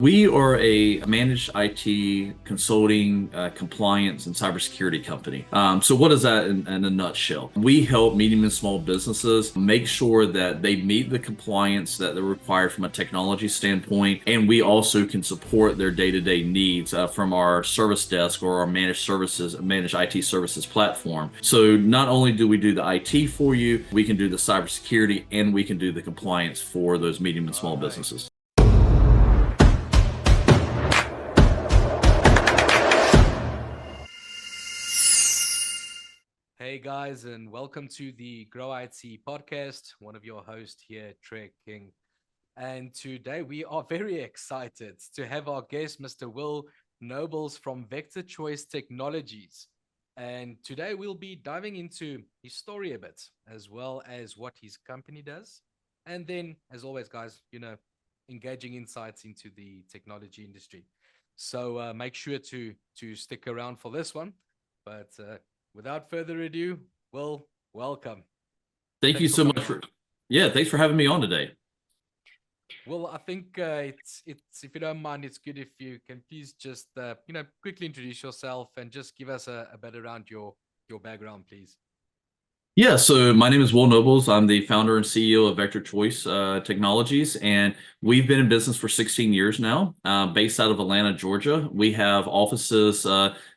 We are a managed IT consulting, compliance, and cybersecurity company. So, what is that in a nutshell? We help medium and small businesses make sure that they meet the compliance that they're required from a technology standpoint, and we also can support their day-to-day needs from our service desk or our managed IT services platform. So, not only do we do the IT for you, we can do the cybersecurity and we can do the compliance for those medium and All small right. businesses. Hey guys, and welcome to the Grow IT podcast. One of your hosts here, Trey King. And today we are very excited to have our guest, Mr. Will Nobles from Vector Choice Technologies. And today we'll be diving into his story a bit, as well as what his company does. And then, as always, guys, engaging insights into the technology industry. So make sure to stick around for this one. But without further ado, Will, welcome. Thank you Thanks for so much coming on. for, yeah, thanks for having me on today. Well, I think it's if you don't mind, it's good if you can please just quickly introduce yourself and just give us a bit around your background, please. Yeah, so my name is Will Nobles. I'm the founder and CEO of Vector Choice Technologies, and we've been in business for 16 years now, based out of Atlanta, Georgia. We have offices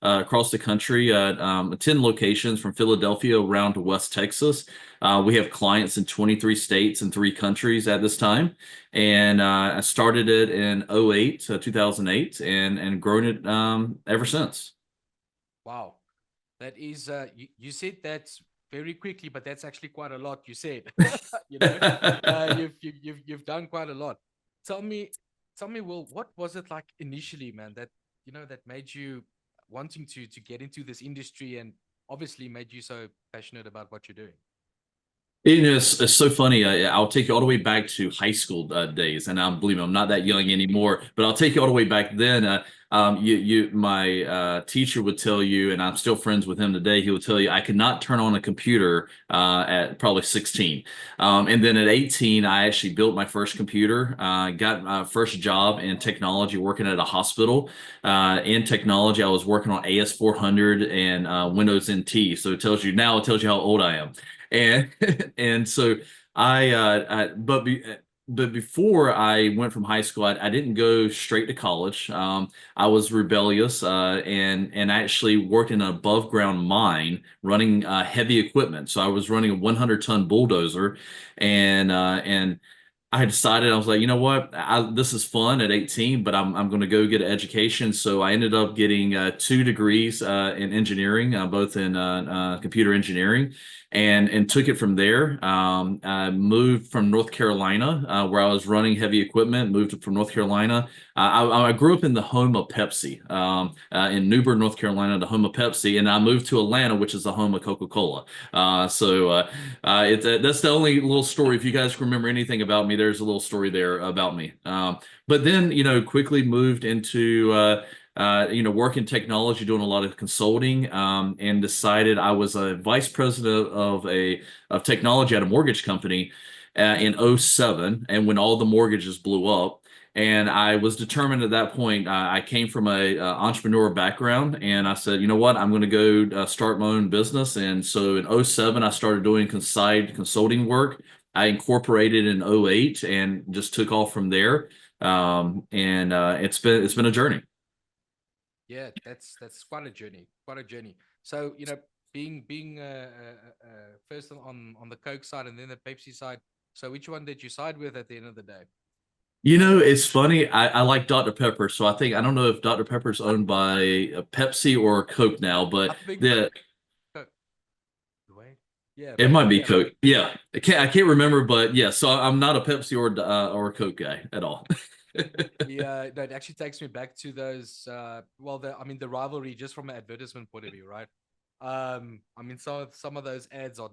across the country at 10 locations from Philadelphia around to West Texas. We have clients in 23 states and three countries at this time. And I started it in '08, 2008, and grown it ever since. Wow, that is you said that very quickly, but that's actually quite a lot. You said, you know, you've done quite a lot. Tell me, tell me, Will, what was it like initially, man? That that made you wanting to get into this industry and obviously made you so passionate about what you're doing. It's so funny. I'll take you all the way back to high school days, and believe me, I'm not that young anymore. But I'll take you all the way back then. My teacher would tell you, and I'm still friends with him today. He would tell you I could not turn on a computer at probably 16, and then at 18, I actually built my first computer. Got my first job in technology, working at a hospital. In technology, I was working on AS400 and Windows NT. So it tells you how old I am. And and so but before I went from high school, I didn't go straight to college. I was rebellious and actually worked in an above ground mine running heavy equipment. So I was running a 100-ton bulldozer, and I decided I was like, you know what, this is fun at 18, but I'm going to go get an education. So I ended up getting two degrees in engineering, both in computer engineering, and took it from there. I moved from North Carolina, where I was running heavy equipment. Moved from North Carolina. I grew up in the home of Pepsi, in Newburgh, North Carolina, the home of Pepsi, and I moved to Atlanta, which is the home of Coca-Cola. That's the only little story. If you guys remember anything about me, there's a little story there about me. But then, quickly moved into work in technology, doing a lot of consulting, and decided I was a vice president of technology at a mortgage company in '07, and when all the mortgages blew up. And I was determined at that point. I came from a entrepreneur background, and I said, you know what, I'm going to go start my own business. And so in '07, I started doing side consulting work. I incorporated in '08 and just took off from there. And it's been a journey. Yeah, that's quite a journey, quite a journey. So being first on the Coke side and then the Pepsi side. So which one did you side with at the end of the day? It's funny. I like Dr. Pepper, so I don't know if Dr. Pepper's owned by Pepsi or Coke now, I but think the Coke. Wait, yeah, it might be yeah, Coke. Yeah, I can't remember, but yeah. So I'm not a Pepsi or Coke guy at all. yeah. No, it actually takes me back to those. Well, I mean, the rivalry just from an advertisement point of view, right? I mean, some of those ads are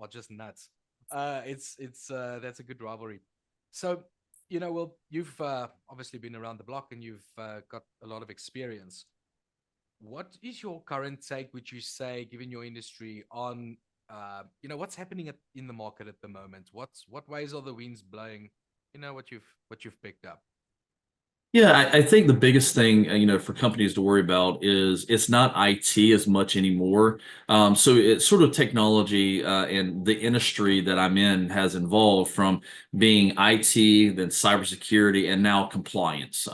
just nuts. It's that's a good rivalry. So, well, you've obviously been around the block and you've got a lot of experience. What is your current take, which you say, given your industry, on what's happening in the market at the moment? What ways are the winds blowing? What you've picked up. Yeah, I think the biggest thing, for companies to worry about is it's not IT as much anymore. So it's sort of technology and the industry that I'm in has evolved from being IT, then cybersecurity, and now compliance.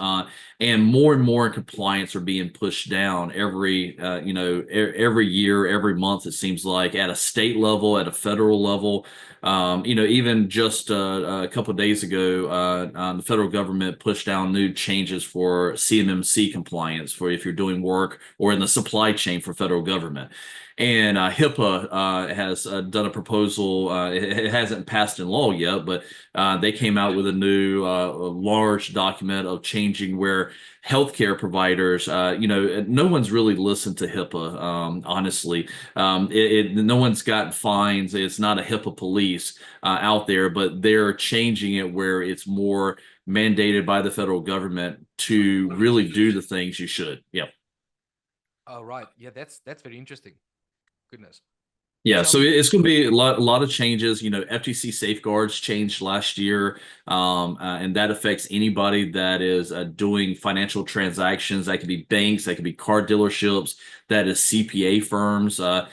And more compliance are being pushed down every year, every month, it seems like at a state level, at a federal level. Even just a couple of days ago, the federal government pushed down new changes for CMMC compliance for if you're doing work or in the supply chain for federal government. And HIPAA has done a proposal. It hasn't passed in law yet, but they came out with a new large document of changing where healthcare providers, no one's really listened to HIPAA, honestly. No one's gotten fines. It's not a HIPAA police out there, but they're changing it where it's more mandated by the federal government to really do the things you should. Yeah. Oh, right. Yeah, that's very interesting. Goodness. Yeah, Tell so me. it's going to be a lot of changes. FTC safeguards changed last year, and that affects anybody that is doing financial transactions. That could be banks, that could be car dealerships, that is CPA firms. So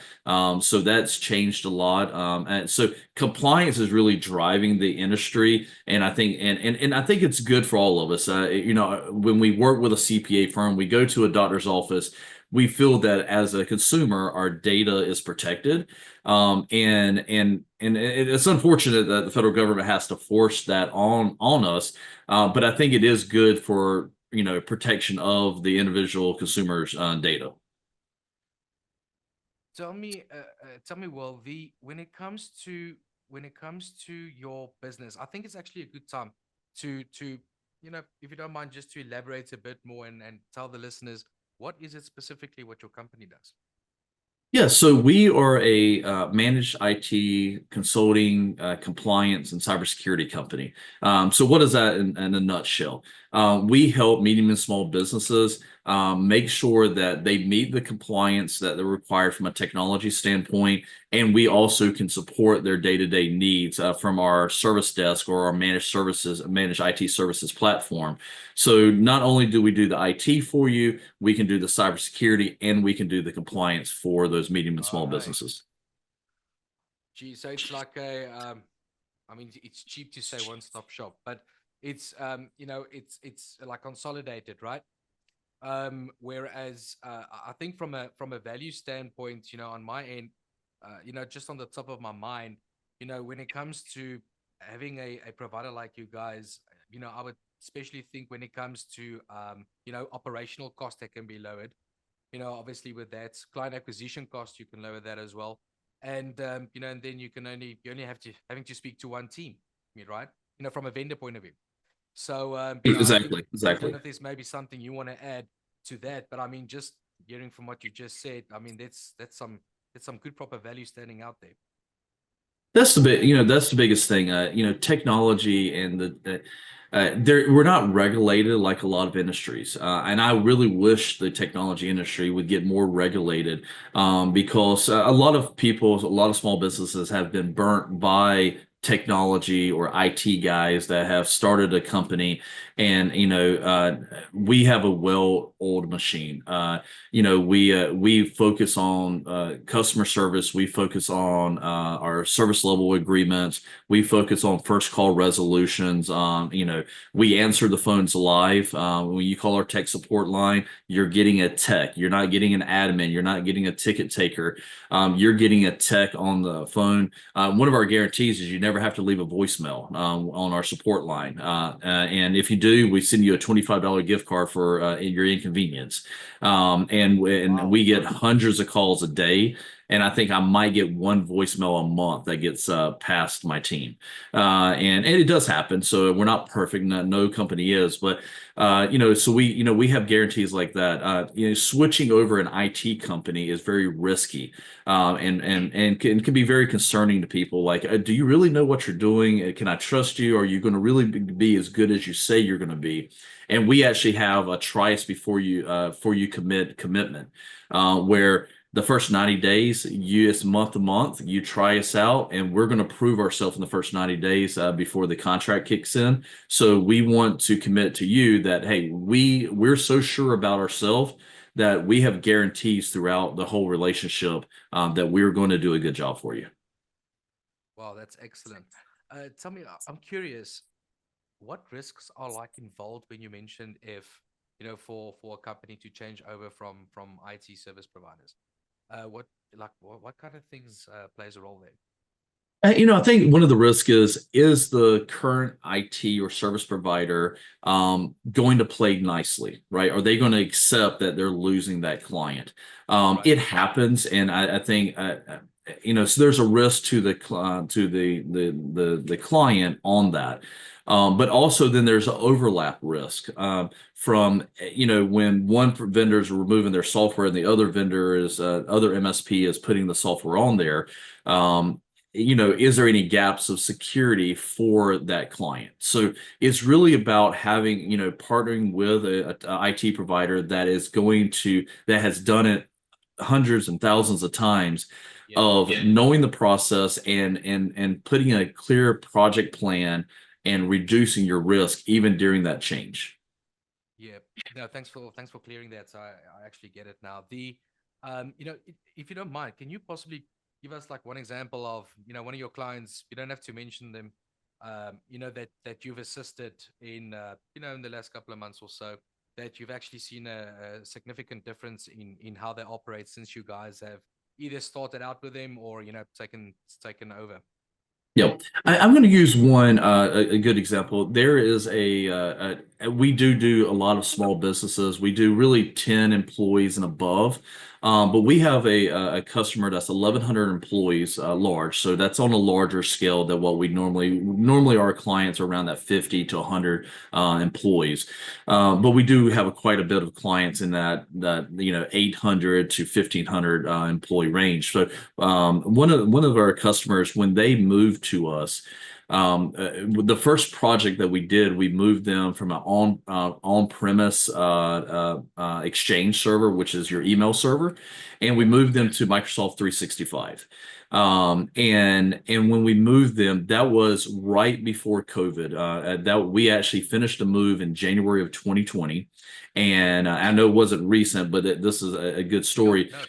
that's changed a lot. And so compliance is really driving the industry, and I think it's good for all of us. When we work with a CPA firm, we go to a doctor's office. We feel that as a consumer, our data is protected. It's unfortunate that the federal government has to force that on us. But I think it is good for protection of the individual consumer's data. Well, the when it comes to your business, I think it's actually a good time to if you don't mind, just to elaborate a bit more and tell the listeners what is it specifically what your company does. Yeah, so we are a managed IT consulting, compliance, and cybersecurity company. So what is that in a nutshell? We help medium and small businesses make sure that they meet the compliance that they're required from a technology standpoint, and we also can support their day-to-day needs from our service desk or our managed IT services platform. So not only do we do the IT for you, we can do the cybersecurity and we can do the compliance for those medium and All small right. businesses. Gee, so it's like I mean, it's cheap to say one-stop shop, but it's it's like consolidated, right? Whereas I think from a value standpoint, on my end, just on the top of my mind, when it comes to having a provider like you guys, I would especially think when it comes to operational cost that can be lowered. Obviously with that client acquisition cost, you can lower that as well. And and then you only having to speak to one team, right? From a vendor point of view. So I think Exactly, I don't exactly. know if there's maybe something you want to add to that, but I mean, just hearing from what you just said, I mean, that's some good proper value standing out there. That's the biggest thing. Technology and we're not regulated like a lot of industries, and I really wish the technology industry would get more regulated, because a lot of people, a lot of small businesses have been burnt by technology or IT guys that have started a company, and we have a well-oiled machine. We focus on customer service. We focus on our service level agreements. We focus on first call resolutions. We answer the phones live. When you call our tech support line, you're getting a tech. You're not getting an admin. You're not getting a ticket taker. You're getting a tech on the phone. One of our guarantees is you never have to leave a voicemail on our support line. And if you do, we send you a $25 gift card for your inconvenience. And Wow. we get hundreds of calls a day. And I think I might get one voicemail a month that gets past my team. And it does happen. So we're not perfect. No company is. But, so we have guarantees like that. Switching over an IT company is very risky, and can be very concerning to people. Like, do you really know what you're doing? Can I trust you? Are you going to really be as good as you say you're going to be? And we actually have a trice before you commit commitment, where the first 90 days, it's month to month. You try us out, and we're going to prove ourselves in the first 90 days before the contract kicks in. So we want to commit to you that, hey, we're so sure about ourselves that we have guarantees throughout the whole relationship that we're going to do a good job for you. Wow, that's excellent. Tell me, I'm curious, what risks are like involved when you mentioned if, for a company to change over from IT service providers? What kind of things plays a role there? I think one of the risks is the current IT or service provider going to play nicely, right? Are they going to accept that they're losing that client? Right. It happens, and I think so there's a risk to the client on that. But also then there's an overlap risk from when one vendor is removing their software and the other vendor is other MSP is putting the software on there. Um, is there any gaps of security for that client? So it's really about having, partnering with a IT provider that has done it hundreds and thousands of times Yeah. of knowing the process and putting a clear project plan and reducing your risk even during that change. Yeah. No, thanks for clearing that. So I actually get it now. If you don't mind, can you possibly give us like one example of, one of your clients, you don't have to mention them, that you've assisted in, in the last couple of months or so, that you've actually seen a significant difference in how they operate since you guys have either started out with them or, taken over. Yep. I'm going to use one a good example. There is we do a lot of small businesses. We do really 10 employees and above. But we have a customer that's 1,100 employees large. So that's on a larger scale than what we normally our clients are around that 50 to 100 employees. But we do have quite a bit of clients in that 800 to 1,500 employee range. So one of our customers, when they moved to us, the first project that we did, we moved them from an on-premise Exchange server, which is your email server, and we moved them to Microsoft 365. And when we moved them, that was right before COVID. That we actually finished the move in January of 2020, and I know it wasn't recent, but this is a good No, story. no,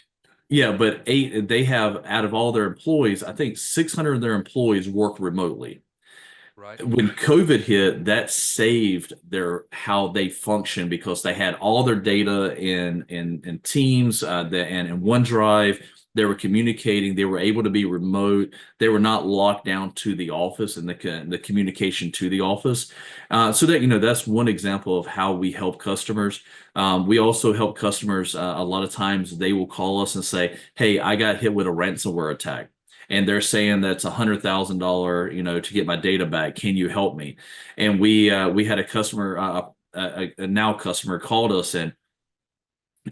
Yeah, but they have out of all their employees, I think 600 of their employees work remotely. right. When COVID hit, that saved their how they function because they had all their data in Teams and in OneDrive. They were communicating. They were able to be remote. They were not locked down to the office and the communication to the office. So that that's one example of how we help customers. We also help customers. A lot of times they will call us and say, "Hey, I got hit with a ransomware attack." And they're saying that's $100,000, to get my data back. Can you help me? And we had a customer, a now customer called us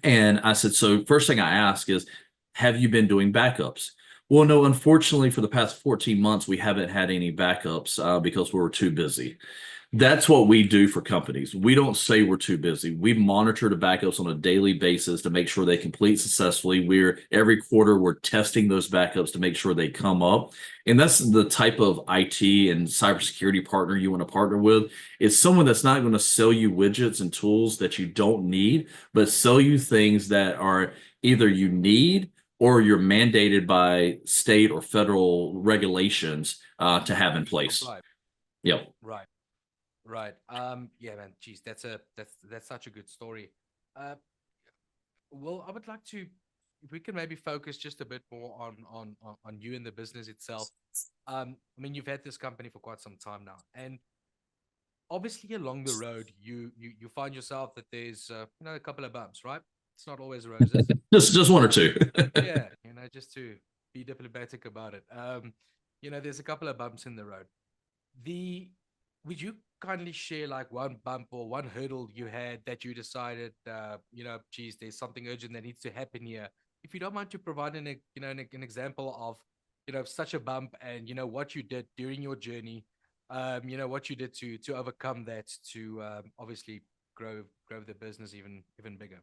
and I said, so first thing I ask is, have you been doing backups? Well, no, unfortunately, for the past 14 months, we haven't had any backups because we were too busy. That's what we do for companies. We don't say we're too busy. We monitor the backups on a daily basis to make sure they complete successfully. We're every quarter we're testing those backups to make sure they come up. And that's the type of IT and cybersecurity partner you want to partner with. It's someone that's not going to sell you widgets and tools that you don't need, but sell you things that are either you need or you're mandated by state or federal regulations to have in To place. comply. Yep. Right. Right. Yeah, man. Geez, that's such a good story. Uh, well, I would like to, if we can maybe focus just a bit more on you and the business itself. I mean, you've had this company for quite some time now, and obviously along the road, you find yourself that there's a couple of bumps, right? It's not always roses. Just one or Uh, two. yeah, just to be diplomatic about it. There's a couple of bumps in the road. The Would you kindly share like one bump or one hurdle you had that you decided, geez, there's something urgent that needs to happen here? If you don't mind to provide an example of, such a bump and what you did during your journey, what you did to overcome that to obviously grow the business even bigger.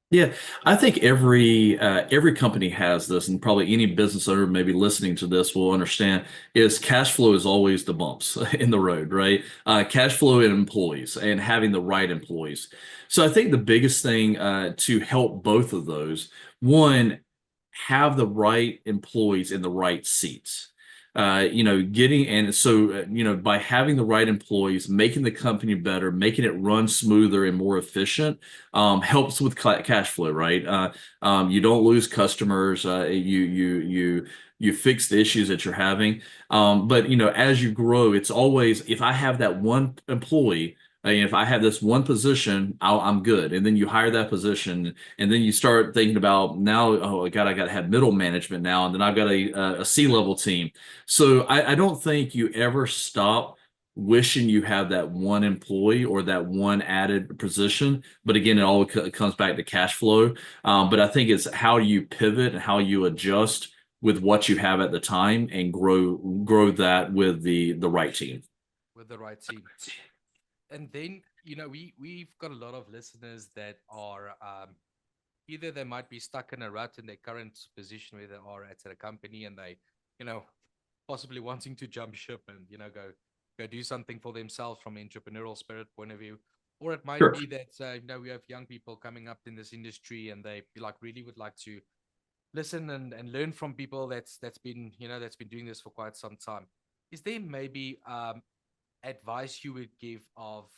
Yeah, I think every company has this, and probably any business owner maybe listening to this will understand is cash flow is always the bumps in the road, right? Cash flow and employees and having the right employees. So I think the biggest thing to help both of those, one, have the right employees in the right seats. Getting and so by having the right employees, making the company better, making it run smoother and more efficient helps with cash flow, right? You don't lose customers. You fix the issues that you're having. But as you grow, it's always if I have that one employee. If I have this one position, I'm good. And then you hire that position, and then you start thinking about now, oh God, I got to have middle management now, and then I've got a C-level team. So I don't think you ever stop wishing you have that one employee or that one added position. But again, it all comes back to cash flow. But I think it's how you pivot and how you adjust with what you have at the time and grow that with the right team. with the right team. And then, we've got a lot of listeners that are either they might be stuck in a rut in their current position where they are at a company, and they, you know, possibly wanting to jump ship and go do something for themselves from an entrepreneurial spirit point of view. Or it might Sure. be that we have young people coming up in this industry, and they like really would like to listen and learn from people that's been that's been doing this for quite some time. Is there maybe advice you would give of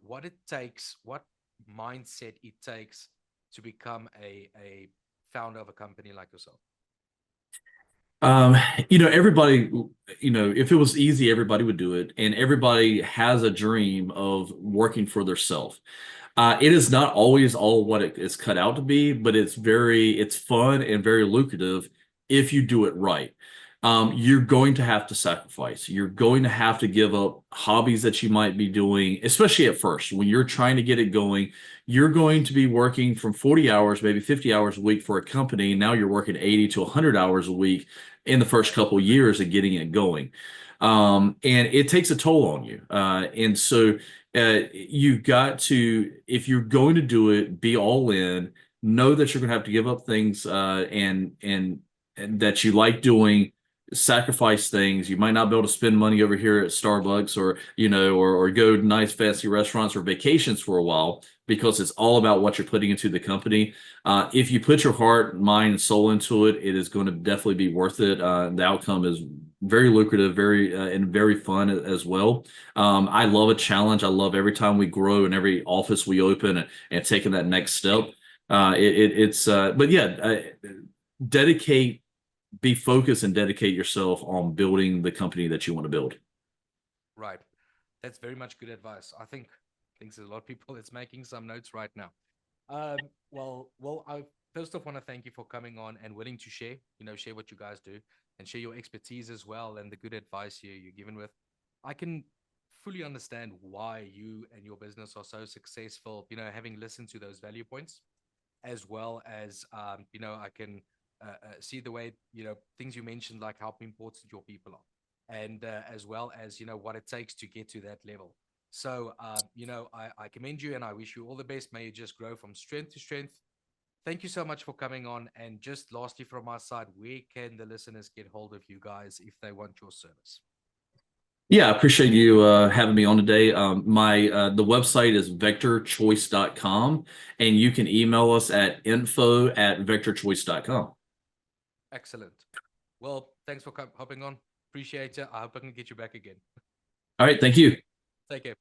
what it takes, what mindset it takes to become a founder of a company like yourself? Um, everybody, if it was easy, everybody would do it, and everybody has a dream of working for themselves. It is not always all what it is cut out to be, but it's fun and very lucrative if you do it right. You're going to have to sacrifice. You're going to have to give up hobbies that you might be doing, especially at first when you're trying to get it going. You're going to be working from 40 hours, maybe 50 hours a week for a company. Now you're working 80 to 100 hours a week in the first couple of years of getting it going. And it takes a toll on you. And so you've got to, if you're going to do it, be all in. Know that you're going to have to give up things and that you like doing, sacrifice things. You might not be able to spend money over here at Starbucks or or go to nice fancy restaurants or vacations for a while because it's all about what you're putting into the company. If you put your heart, mind, and soul into it, it is going to definitely be worth it. The outcome is very lucrative, very and very fun as well. I love a challenge. I love every time we grow and every office we open and taking that next step. But yeah, dedicate, be focused, and dedicate yourself on building the company that you want to build. Right. That's very much good advice. I think there's a lot of people that's making some notes right now. Well, I first off want to thank you for coming on and willing to share, share what you guys do and share your expertise as well and the good advice you're given with. I can fully understand why you and your business are so successful, having listened to those value points, as well as, I can see the way, things you mentioned, like how important your people are, and as well as, what it takes to get to that level. So, I commend you and I wish you all the best. May you just grow from strength to strength. Thank you so much for coming on. And just lastly, from my side, where can the listeners get hold of you guys if they want your service? Yeah, I appreciate you having me on today. My the website is vectorchoice.com, and you can email us at info@vectorchoice.com. Excellent. Well, thanks for hopping on. Appreciate it. I hope I can get you back again. All right, thank you. Take care.